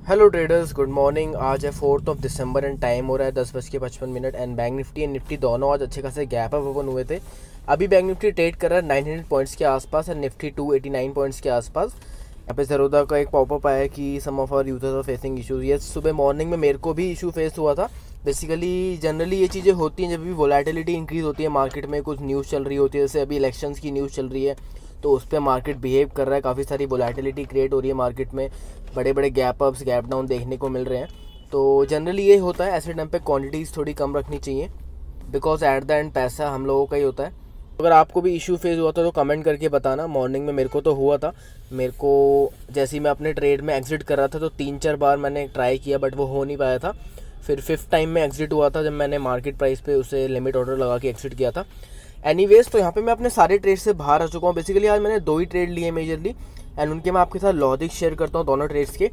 Hello traders, good morning. आज है 4 दिसंबर and time हो रहा है 10:55 and bank Nifty and Nifty दोनों आज अच्छे खासे गैप अप ओपन हुए थे। अभी बैंक निफ्टी ट्रेड कर रहा है 900 पॉइंट्स के आसपास और निफ्टी 289 पॉइंट्स के आसपास। यहाँ पे ज़रूदा का एक पॉपअप आया कि some of our users are facing issues. ये सुबह मॉर्निंग में मेरे को भी इशू फेस हुआ था। बेसिकली जनरली ये चीज़ें होती हैं जब भी वोलेटिलिटी इंक्रीज़ होती है मार्केट में, कुछ न्यूज़ चल रही होती है, जैसे अभी इलेक्शंस की न्यूज़ चल रही है तो उस पर मार्केट बिहेव कर रहा है, काफ़ी सारी वोलेटिलिटी क्रिएट हो रही है मार्केट में, बड़े बड़े गैप अप्स गैप डाउन देखने को मिल रहे हैं। तो जनरली ये होता है, ऐसे टाइम पे क्वांटिटीज़ थोड़ी कम रखनी चाहिए बिकॉज एट द एंड पैसा हम लोगों का ही होता है। अगर आपको भी इशू फेस हुआ था तो कमेंट करके बताना। मॉर्निंग में मेरे को तो हुआ था। मेरे को जैसे ही मैं अपने ट्रेड में एग्जिट कर रहा था तो 3-4 बार मैंने ट्राई किया बट वो हो नहीं पाया था। फिर 5th टाइम में एग्जिट हुआ था जब मैंने मार्केट प्राइस पे उसे लिमिट ऑर्डर लगा के एग्जिट किया था। एनीवेज, तो यहाँ पे मैं अपने सारे ट्रेड से बाहर आ चुका हूँ। बेसिकली आज मैंने 2 ही ट्रेड लिए मेजरली एंड उनके मैं आपके साथ लॉजिक शेयर करता हूँ दोनों ट्रेड्स के।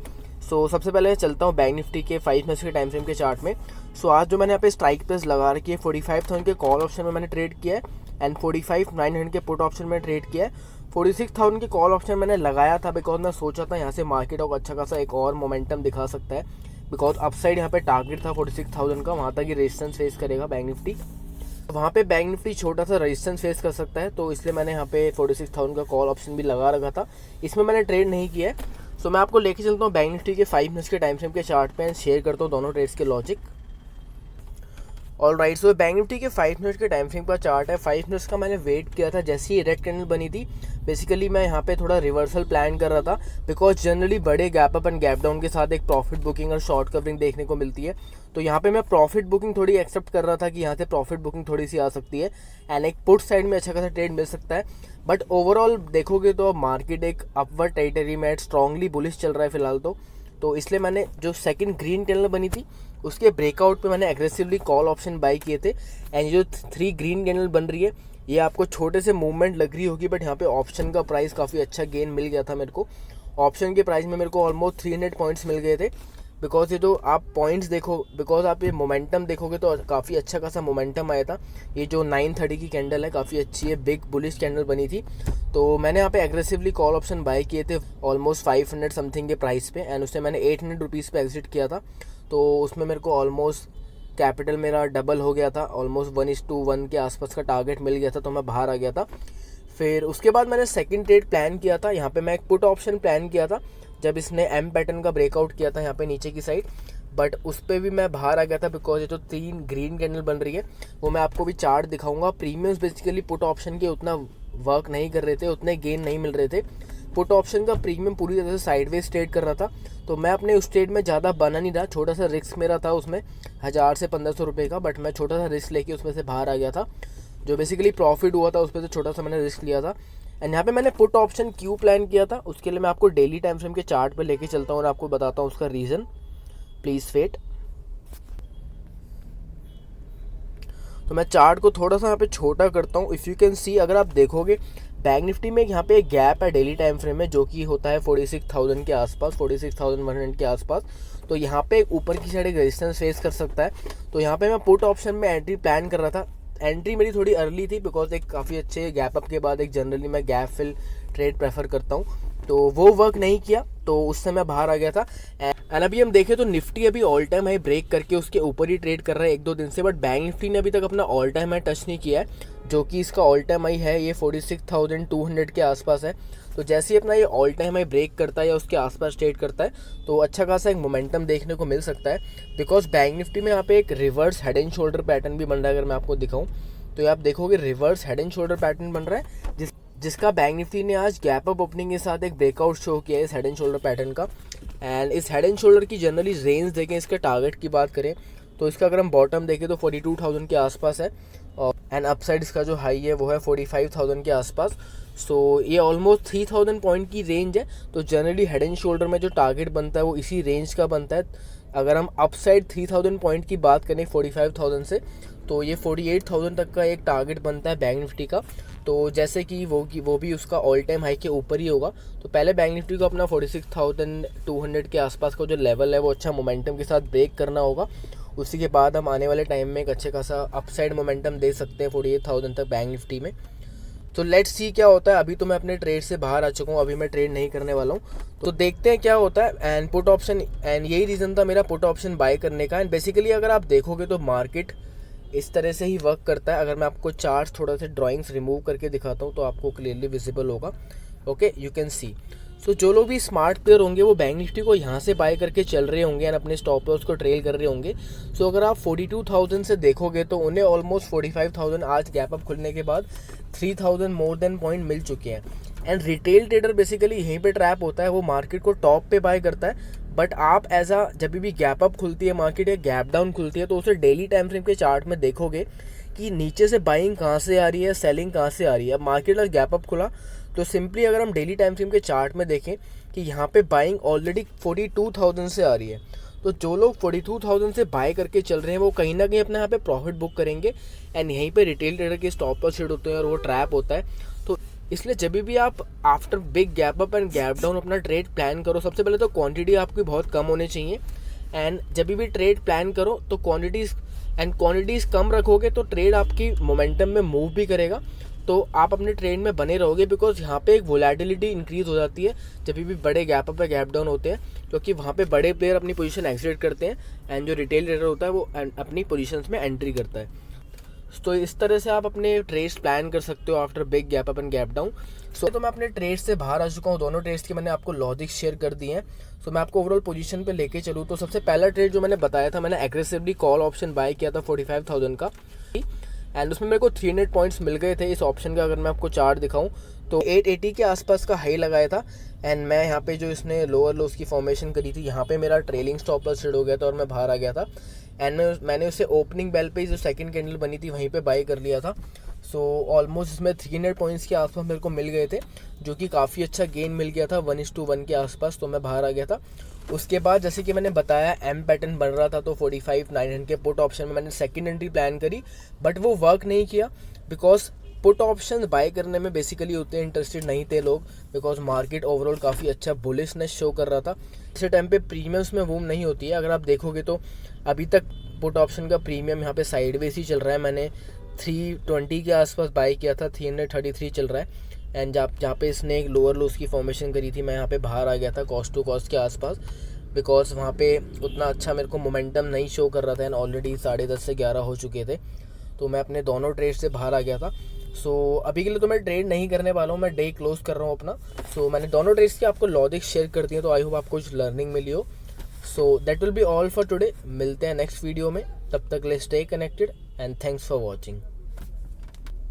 सो सबसे पहले चलता हूँ बैंक निफ्टी के 5 मिनट्स के टाइम फ्रेम के चार्ट में। सो आज जो मैंने यहाँ पे स्ट्राइक प्राइस लगा रखी है 45,000 के कॉल ऑप्शन में मैंने ट्रेड किया है एंड 45,900 के पुट ऑप्शन में ट्रेड किया है। 46,000 के कॉल ऑप्शन मैंने लगाया था बिकॉज मैं सोचा था यहाँ से मार्केट को अच्छा खासा एक और मोमेंटम दिखा सकता है बिकॉज अपसाइड यहाँ पे टारगेट था 46,000 का, वहाँ तक ये रेजिस्टेंस फेस करेगा बैंक निफ्टी। वहाँ पे बैंक निफ्टी छोटा सा रेजिस्टेंस फेस कर सकता है, तो इसलिए मैंने यहाँ पे 46,000 का कॉल ऑप्शन भी लगा रखा था। इसमें मैंने ट्रेड नहीं किया है। सो मैं आपको लेके चलता हूँ बैंक निफ्टी के 5 मिनट्स के टाइम फ्रेम के चार्ट पे एंड शेयर करता हूँ दोनों ट्रेड्स के logic. All right, so bank Nifty के 5 मिनट्स के टाइम फ्रेम का चार्ट है। 5 मिनट्स का मैंने वेट किया था, जैसे ही रेड कैंडल बनी थी बेसिकली मैं यहाँ पे थोड़ा रिवर्सल प्लान कर रहा था बिकॉज जनरली बड़े gap up and gap down के साथ एक प्रॉफिट बुकिंग और शॉर्ट कवरिंग देखने को मिलती है। तो यहाँ पे मैं प्रॉफिट बुकिंग थोड़ी एक्सेप्ट कर रहा था कि यहाँ से प्रॉफिट बुकिंग थोड़ी सी आ सकती है एंड एक पुट साइड में अच्छा खासा ट्रेड मिल सकता है। बट ओवरऑल देखोगे तो मार्केट एक अपवर्ड टेरिटरी में स्ट्रांगली बुलिश चल रहा है फिलहाल तो इसलिए मैंने जो सेकंड ग्रीन कैंडल बनी थी उसके ब्रेकआउट पे मैंने एग्रेसिवली कॉल ऑप्शन बाई किए थे एंड जो 3 ग्रीन कैंडल बन रही है ये आपको छोटे से मूवमेंट लग रही होगी बट यहाँ पे ऑप्शन का प्राइस काफ़ी अच्छा गेन मिल गया था मेरे को। ऑप्शन के प्राइस में मेरे को ऑलमोस्ट 300 पॉइंट्स मिल गए थे बिकॉज ये जो आप पॉइंट्स देखो, बिकॉज आप ये मोमेंटम देखोगे तो काफ़ी अच्छा खासा मोमेंटम आया था। ये जो 930 की कैंडल है काफ़ी अच्छी है, बिग बुलिश कैंडल बनी थी। तो मैंने यहाँ पे एग्रेसिवली कॉल ऑप्शन बाय किए थे ऑलमोस्ट 500 समथिंग के प्राइस पे एंड उससे मैंने 800 रुपीज़ पे एग्जिट किया था। तो उसमें मेरे को ऑलमोस्ट कैपिटल मेरा डबल हो गया था, ऑलमोस्ट 1:1 के आसपास का टारगेट मिल गया था, तो मैं बाहर आ गया था। फिर उसके बाद मैंने सेकंड ट्रेड प्लान किया था। यहाँ पे मैं एक पुट ऑप्शन प्लान किया था जब इसने एम पैटर्न का ब्रेकआउट किया था यहाँ पे नीचे की साइड, बट उस पर भी मैं बाहर आ गया था बिकॉज ये जो 3 ग्रीन कैंडल बन रही है वो मैं आपको भी चार्ट दिखाऊंगा। प्रीमियम्स बेसिकली पुट ऑप्शन के उतना वर्क नहीं कर रहे थे, उतने गेन नहीं मिल रहे थे। पुट ऑप्शन का प्रीमियम पूरी तरह से साइडवेज ट्रेड कर रहा था, तो मैं अपने उस ट्रेड में ज़्यादा बना नहीं रहा। छोटा सा रिस्क मेरा था उसमें 1000 से 1500 रुपये का, बट मैं छोटा सा रिस्क लेके उसमें से बाहर आ गया था। जो बेसिकली प्रॉफिट हुआ था उस पर से छोटा सा मैंने रिस्क लिया था एंड यहाँ पे मैंने पुट ऑप्शन क्यों प्लान किया था उसके लिए मैं आपको डेली टाइम फ्रेम के चार्ट पे लेके चलता हूँ और आपको बताता हूँ उसका रीज़न। Please wait. तो मैं चार्ट को थोड़ा सा यहाँ पे छोटा करता हूँ। इफ़ यू कैन सी, अगर आप देखोगे बैंक निफ्टी में यहाँ पे एक गैप है डेली टाइम फ्रेम में जो कि होता है 46,000 के आसपास, 46,100 के आसपास। तो यहाँ पे ऊपर की साइड एक रेजिस्टेंस फेस कर सकता है। तो यहाँ पे मैं पुट ऑप्शन में एंट्री प्लान कर रहा था। एंट्री मेरी थोड़ी अर्ली थी बिकॉज एक काफ़ी अच्छे गैप अप के बाद एक जनरली मैं गैप फिल ट्रेड प्रेफर करता हूँ, तो वो वर्क नहीं किया तो उससे मैं बाहर आ गया था। एंड अभी हम देखें तो निफ्टी अभी ऑल टाइम हाई ब्रेक करके उसके ऊपर ही ट्रेड कर रहा है 1-2 दिन से, बट बैंक निफ्टी ने अभी तक अपना ऑल टाइम हाई टच नहीं किया है जो कि इसका ऑल टाइम हाई है ये 46,200 के आसपास है। तो जैसे ही अपना ये ऑल टाइम हाई ब्रेक करता है या उसके आसपास ट्रेड करता है तो अच्छा खासा एक मोमेंटम देखने को मिल सकता है बिकॉज बैंक निफ्टी में यहाँ पे एक reverse head and shoulder pattern भी बन रहा है। अगर मैं आपको दिखाऊँ तो आप देखोगे reverse head and shoulder pattern बन रहा है जिसका बैंक निफ्टी ने आज गैप अप ओपनिंग के साथ एक ब्रेकआउट शो किया है इस हेड एंड शोल्डर पैटर्न का। एंड इस हेड एंड शोल्डर की जनरली रेंज देखें, इसके टारगेट की बात करें तो इसका अगर हम बॉटम देखें तो 42,000 के आसपास है और एंड अपसाइड इसका जो हाई है वो है 45,000 के आसपास। सो ये ऑलमोस्ट 3,000 पॉइंट की रेंज है। तो जनरली हेड एंड शोल्डर में जो टारगेट बनता है वो इसी रेंज का बनता है। अगर हम अपसाइड 3,000 पॉइंट की बात करें 45,000 से तो ये 48,000 तक का एक टारगेट बनता है बैंक निफ्टी का। तो जैसे कि वो भी उसका ऑल टाइम हाई के ऊपर ही होगा। तो पहले बैंक निफ्टी को अपना 46,200 के आसपास का जो लेवल है वो अच्छा मोमेंटम के साथ ब्रेक करना होगा। उसी के बाद हम आने वाले टाइम में एक अच्छे खासा अपसाइड मोमेंटम दे सकते हैं 48,000 तक बैंक निफ्टी में। तो लेट्स सी क्या होता है। अभी तो मैं अपने ट्रेड से बाहर आ चुका हूँ, अभी मैं ट्रेड नहीं करने वाला हूँ, तो देखते हैं क्या होता है। एंड पुट ऑप्शन, एंड यही रीज़न था मेरा पुट ऑप्शन बाय करने का। एंड बेसिकली अगर आप देखोगे तो मार्केट इस तरह से ही वर्क करता है। अगर मैं आपको चार्ट थोड़ा सा ड्राइंग्स रिमूव करके दिखाता हूँ तो आपको क्लियरली विजिबल होगा। Okay, you can see. So जो लोग भी स्मार्ट प्लेयर होंगे वो बैंक निफ्टी को यहाँ से बाय करके चल रहे होंगे एंड अपने स्टॉप लॉस को ट्रेल कर रहे होंगे। सो अगर आप 42,000 से देखोगे तो उन्हें ऑलमोस्ट 45,000 आज गैप अप खुलने के बाद 3,000 मोर देन पॉइंट मिल चुके हैं। एंड रिटेल ट्रेडर बेसिकली यहीं पे ट्रैप होता है, वो मार्केट को टॉप पे बाय करता है। बट आप एज अ जब भी गैप अप खुलती है मार्केट या गैप डाउन खुलती है तो उसे डेली टाइम फ्रेम के चार्ट में देखोगे कि नीचे से बाइंग कहाँ से आ रही है, सेलिंग कहाँ से आ रही है। अब मार्केट आज गैप अप खुला तो सिंपली अगर हम डेली टाइम फ्रेम के चार्ट में देखें कि यहाँ पे बाइंग ऑलरेडी 42,000 से आ रही है, तो जो लोग 42,000 से बाय करके चल रहे हैं वो कहीं ना कहीं अपने यहाँ पे प्रॉफिट बुक करेंगे। एंड यहीं पे रिटेल ट्रेडर के स्टॉप लॉस हिट होते हैं और वो ट्रैप होता है। तो इसलिए जब भी आप after big gap up and gap down अपना ट्रेड प्लान करो, सबसे पहले तो क्वांटिटी आपकी बहुत कम होनी चाहिए। एंड जब भी ट्रेड प्लान करो तो क्वांटिटीज़ कम रखोगे तो ट्रेड आपकी मोमेंटम में मूव भी करेगा, तो आप अपने ट्रेड में बने रहोगे। बिकॉज यहाँ पे एक वोलेटिलिटी इंक्रीज हो जाती है जब भी बड़े गैप अप या गैप डाउन होते हैं, क्योंकि वहाँ पे बड़े प्लेयर अपनी पोजीशन एग्जिट करते हैं एंड जो रिटेल ट्रेडर होता है वो अपनी पोजीशंस में एंट्री करता है। तो इस तरह से आप अपने ट्रेड्स प्लान कर सकते हो after big gap up and gap down. तो मैं अपने ट्रेड्स से बाहर आ चुका हूँ, दोनों ट्रेड्स की मैंने आपको लॉजिक शेयर कर दिए हैं। सो मैं आपको ओवरऑल पोजीशन पे लेके चलूँ तो सबसे पहला ट्रेड जो मैंने बताया था, मैंने एग्रेसिवली कॉल ऑप्शन बाय किया था 45,000 का, एंड उसमें मेरे को 300 पॉइंट्स मिल गए थे इस ऑप्शन का। अगर मैं आपको चार्ट दिखाऊं तो 880 के आसपास का हाई लगाया था एंड मैं यहाँ पे जो इसने लोअर लोस की फॉर्मेशन करी थी यहाँ पे मेरा ट्रेलिंग स्टॉप लॉस हिट हो गया था और मैं बाहर आ गया था। एंड मैंने उससे ओपनिंग बेल पे जो सेकंड कैंडल बनी थी वहीं पे बाय कर लिया था। सो ऑलमोस्ट इसमें 300 पॉइंट्स के आसपास मेरे को मिल गए थे, जो कि काफ़ी अच्छा गेन मिल गया था 1:1 के आसपास, तो मैं बाहर आ गया था। उसके बाद जैसे कि मैंने बताया एम पैटर्न बन रहा था तो 45,900 के पुट ऑप्शन में मैंने सेकंड एंट्री प्लान करी, बट वो वर्क नहीं किया बिकॉज पुट ऑप्शन बाय करने में बेसिकली उतने इंटरेस्टेड नहीं थे लोग, बिकॉज मार्केट ओवरऑल काफ़ी अच्छा बुलिशनेस शो कर रहा था। इस टाइम पे प्रीमियम्स में मूव नहीं होती है। अगर आप देखोगे तो अभी तक पुट ऑप्शन का प्रीमियम यहाँ पे साइडवेज ही चल रहा है। मैंने 320 के आसपास बाय किया था, 333 चल रहा है। एंड जहाँ पे इसने एक लोअर लोस की फॉर्मेशन करी थी मैं यहाँ पे बाहर आ गया था कॉस्ट टू कॉस्ट के आसपास, बिकॉज वहाँ पे उतना अच्छा मेरे को मोमेंटम नहीं शो कर रहा था एंड ऑलरेडी 10:30 से 11 हो चुके थे, तो मैं अपने दोनों ट्रेड से बाहर आ गया था। सो अभी के लिए तो मैं ट्रेड नहीं करने वाला हूँ, मैं डे क्लोज कर रहा हूँ अपना। सो मैंने दोनों ट्रेड्स की आपको लॉजिक शेयर कर दी है, तो आई होप आपको कुछ लर्निंग मिली हो। So that will be all for today. मिलते हैं नेक्स्ट वीडियो में, तब तक ले stay connected and thanks for watching.